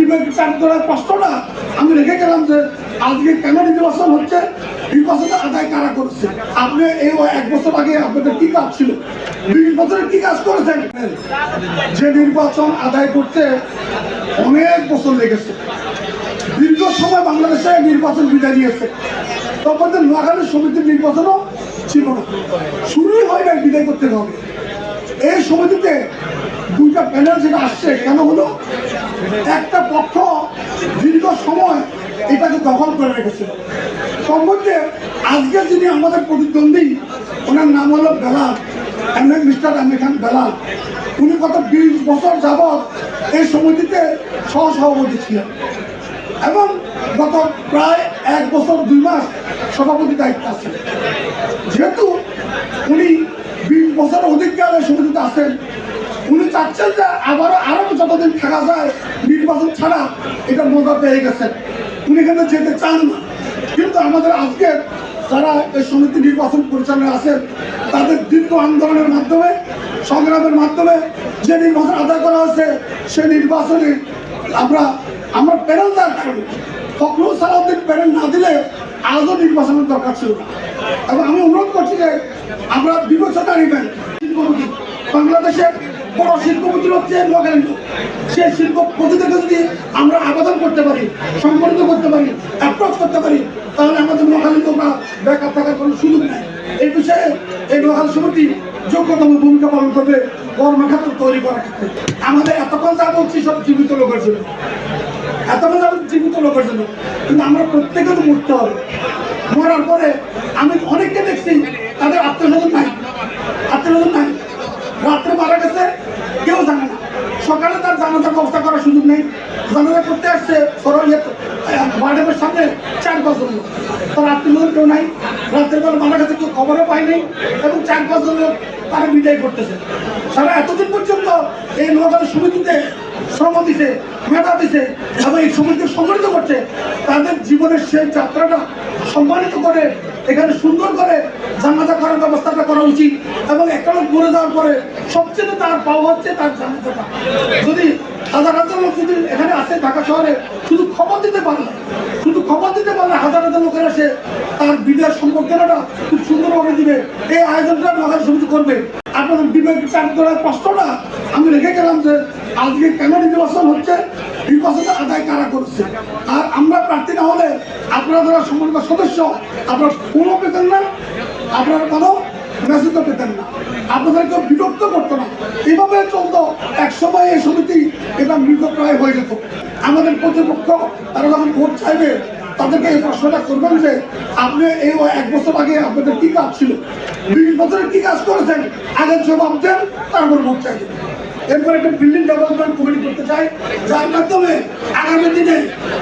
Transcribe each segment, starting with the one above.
বিবেক চাপ করার প্রশ্নটা আমি রেখে গেলাম যে আজকে কেন নির্বাচন হচ্ছে, নির্বাচন আদায় কারা করছে। আপনি এই 1 বছর আগে আপনাদের কি কাজ ছিল, 20 বছরের কি কাজ করেছেন? যে নির্বাচন আদায় করতে অনেক বছর লেগেছে, দীর্ঘ সময় বাংলাদেশে নির্বাচন বিদায় নিয়েছে। তখন নোয়াখালী সমিতির নির্বাচনও ছিল না, শুরুই হয় না বিদায় করতে হবে। এই সমিতিতে 2টা প্যানেল যেটা আসছে কেন হলো, একটা পক্ষ দীর্ঘ সময় এটাকে দখল করে রেখেছিল। সম্পর্কে আজকে যিনি আমাদের প্রতিদ্বন্দ্বী, ওনার নাম হলো বেলাল, মিস্টার আমির খান বেলাল। উনি গত 20 বছর যাবৎ এই সমিতিতে সহসভাপতি ছিলেন এবং গত প্রায় 1 বছর 2 মাস সভাপতি দায়িত্ব আছেন। যেহেতু উনি 20 বছর অধিককাল এই সমিতিতে আছেন, উনি চাচ্ছেন যে আরো যতদিন থাকা যায় নির্বাচন ছাড়া এটা মজা পেয়ে গেছেন, উনি এখানে যেতে চান না। কিন্তু আমাদের আজকে যারা এই সমিতি নির্বাচন পরিচালনায় আছেন, তাদের দীর্ঘ আন্দোলনের মাধ্যমে, সংগ্রামের মাধ্যমে যে নির্বাচন আদায় করা হয়েছে, সেই নির্বাচনে আমরা প্যানেল দেওয়ার কারণে ফখরুল সালাউদ্দিন প্যানেল না দিলে আজও নির্বাচনের দরকার ছিল না। এবং আমি অনুরোধ করছি যে আমরা বিবেচনা নেবেন, বাংলাদেশের বড় শিল্পপতি হচ্ছে নোয়াখালী। সেই শিল্পপতি থেকে যদি আমরা আবেদন করতে পারি, সংগঠিত করতে পারি, অ্যাপ্রোচ করতে পারি, তাহলে আমাদের নোয়াখালী তোমরা বেকার থাকার কোনো সুযোগ নেই। এই বিষয়ে এই নোয়াখালী সমিতি যোগ্যতম ভূমিকা পালন করবে কর্মক্ষেত্র তৈরি করার ক্ষেত্রে। আমাদের এতক্ষণ যা বলছি সব জীবিত লোকের জন্য, এতক্ষণ যাবো জীবিত লোকের জন্য, কিন্তু আমরা প্রত্যেকে তো মরতে হবে। মরার পরে আমি অনেককে দেখছি তাদের আত্মীয়স্বজন নাই, রাত্রে মারা গেছে কেউ জানে না, সকালে তার জানাজার ব্যবস্থা করার সুযোগ নেই। জানাজা করতে আসছে ওয়ার্ডের সামনে 4-5 জন লোক, তার আত্মীয়স্বজন কেউ নাই, রাত্রের বেলা মারা গেছে কেউ খবরও পায়নি এবং 4-5 জন লোক তারা বিদায় করতেছে। সারা এতদিন পর্যন্ত এই নোয়াখালী সমিতিতে শ্রম দিছে, মেধা দিছে এবং এই সমিতিকে সংগঠিত করছে, তাদের জীবনের সেই যাত্রাটা সম্মানিত করে এখানে সুন্দর করে জানাজা করার ব্যবস্থাটা করা উচিত। এবং একটা লোক মরে যাওয়ার পরে সবচেয়ে তার পাওয়া হচ্ছে তার জানাজাটা। যদি হাজার লোক যদি এখানে আসে ঢাকা শহরে, শুধু খবর দিতে পারলে হাজার লোকের এসে তার বিদায় সম্পর্কটা খুব সুন্দরভাবে দিবে। এই আয়োজনটা নোয়াখালী সমিতি করবে। আপনাদের বিবেক চাপ করার প্রশ্নটা আমি রেখে গেলাম যে আজকে কেন নির্বাচন হচ্ছে, নির্বাচনটা আদায় কারা করছে। আর আমরা প্রার্থী না হলে আপনারা যারা সম্মানিত সদস্য, আপনারা কোনো পেতেন না, আপনারা কোনো মেসেজ পেতেন না, আপনাদেরকে বিরক্ত করতো না। এইভাবে চলতো একসময় এই সমিতি এটা মৃতপ্রায় হয়ে যেত। আমাদের প্রতিপক্ষ তারা যখন ভোট চাইবে, তাদেরকে এই প্রশ্নটা করবেন যে আপনি এই 1 বছর আগে আপনাদের কি কাজ ছিল, 20 বছরের কি কাজ করেছেন, আগে জবাব দেন, তারপর ভোট চাইবেন। এরপর একটা বিল্ডিং ডেভেলপমেন্ট কমিটি করতে চাই, যার মাধ্যমে আগামী দিনে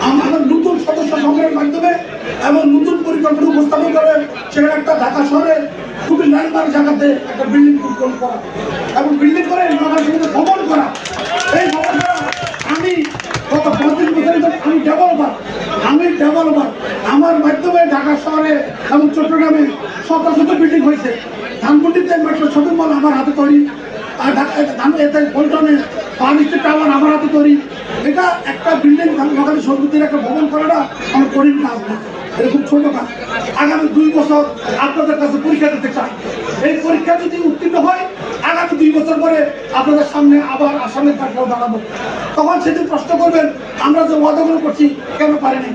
আমাদের নতুন সদস্য সংগ্রহের মাধ্যমে এবং নতুন পরিকল্পনা উপস্থাপন করে সেখানে একটা ঢাকা শহরে খুবই ল্যান্ডমার্ক জায়গাতে একটা বিল্ডিং করা এবং বিল্ডিং করে ভবন করা। এই ভবনটা আমি গত 25 বছর আমি ডেভেলপার, আমার মাধ্যমে ঢাকা শহরে এবং চট্টগ্রামে শত বিল্ডিং হয়েছে। ধানমন্ডিতে মেট্রো শপিং মল আমার হাতে তৈরি, আর পল্টনে পানিতে টাওয়ার আমার হাতে তৈরি। এটা একটা বিল্ডিং নোয়াখালী সমিতির একটা ভবন করাটা আমার কঠিন কাজ না, এটা খুব ছোট কাজ। আগামী 2 বছর আপনাদের কাছে পরীক্ষা দিতে চাই। এই পরীক্ষা যদি উত্তীর্ণ হয়, আগামী 2 বছর পরে আপনাদের সামনে আবার আসামের কাঠগড় দাঁড়াবো। তখন সেদিন প্রশ্ন করবেন আমরা যে ওয়াদাগুলো করছি কেন পারিনি।